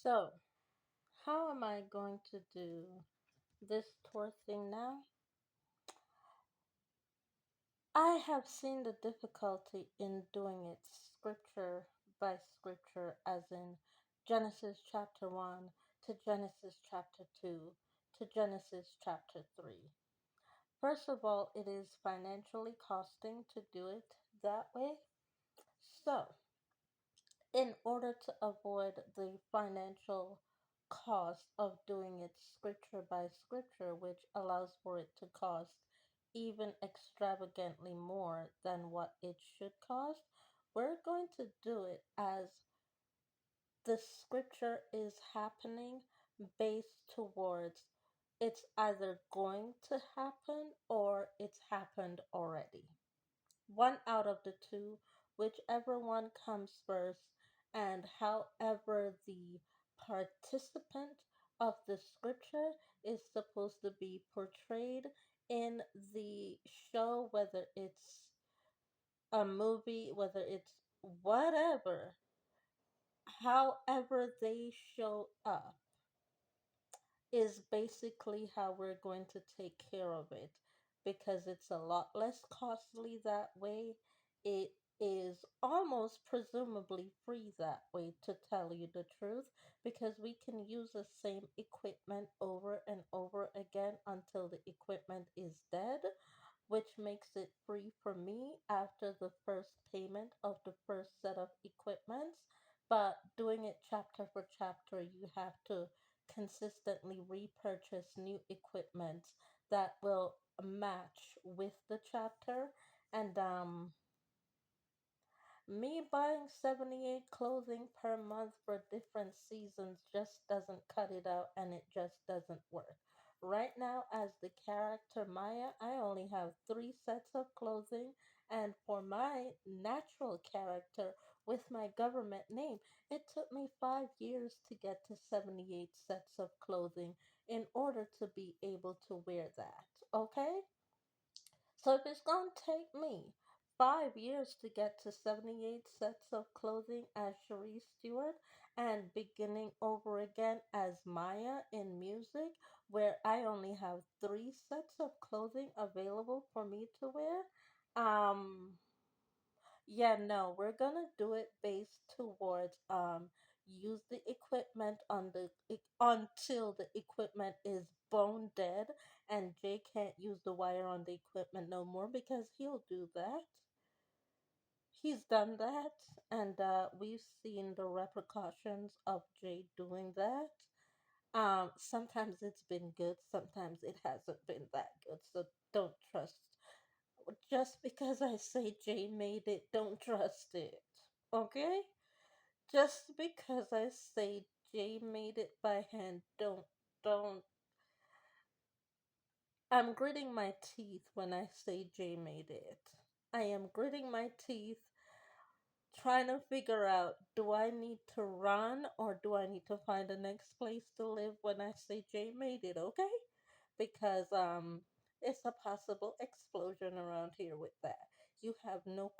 So, how am I going to do this tour thing now? I have seen the difficulty in doing it scripture by scripture, as in Genesis chapter 1 to Genesis chapter 2 to Genesis chapter 3. First of all, it is financially costing to do it that way. So, in order to avoid the financial cost of doing it scripture by scripture, which allows for it to cost even extravagantly more than what it should cost, we're going to do it as the scripture is happening based towards it's either going to happen or it's happened already, one out of the two, whichever one comes first, and however the participant of the scripture is supposed to be portrayed in the show, whether it's a movie, whether it's whatever, however they show up is basically how we're going to take care of it because it's a lot less costly that way. It is almost presumably free that way, to tell you the truth, because we can use the same equipment over and over again until the equipment is dead, which makes it free for me after the first payment of the first set of equipments. But doing it chapter for chapter, you have to consistently repurchase new equipment that will match with the chapter. And me buying 78 clothing per month for different seasons just doesn't cut it out, and it just doesn't work. Right now, as the character Maya, I only have 3 sets of clothing, and for my natural character with my government name, it took me 5 years to get to 78 sets of clothing in order to be able to wear that. Okay? So if it's going to take me 5 years to get to 78 sets of clothing as Cherie Stewart and beginning over again as Maya in music, where I only have 3 sets of clothing available for me to wear, um, yeah, no, we're gonna do it based towards use the equipment on until the equipment is bone dead and Jay can't use the wire on the equipment no more because he'll do that. He's done that, and we've seen the repercussions of Jay doing that. Sometimes it's been good, sometimes it hasn't been that good, so don't trust. Just because I say Jay made it, don't trust it. Okay? Just because I say Jay made it by hand, don't. I'm gritting my teeth when I say Jay made it. I am gritting my teeth trying to figure out, do I need to run or do I need to find the next place to live when I say Jay made it, okay? Because it's a possible explosion around here with that. You have no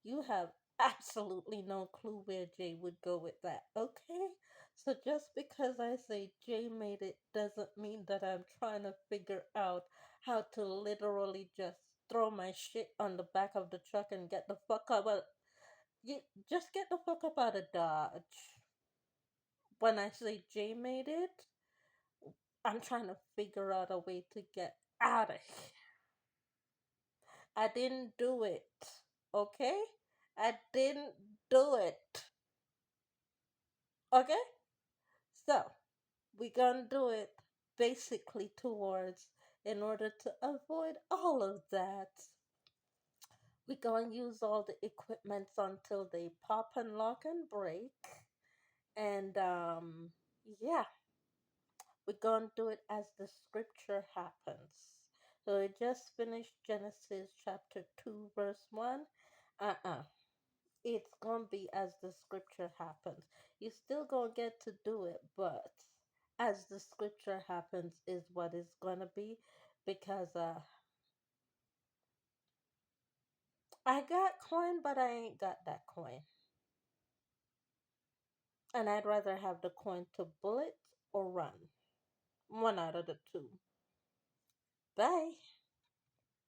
You have absolutely no clue where Jay would go with that, okay? So just because I say Jay made it doesn't mean that I'm trying to figure out how to literally just throw my shit on the back of the truck and get the fuck up. You just get the fuck up out of Dodge. When I say Jay made it, I'm trying to figure out a way to get out of here. I didn't do it, okay? I didn't do it, okay? So, we're gonna do it basically towards, in order to avoid all of that, we're gonna use all the equipments until they pop and lock and break. And yeah, we're gonna do it as the scripture happens. So we just finished Genesis chapter 2, verse 1. Uh-uh. It's gonna be as the scripture happens. You still gonna get to do it, but as the scripture happens is what it's gonna be, because I got coin but I ain't got that coin. And I'd rather have the coin to bullet or run. One out of the two. Bye.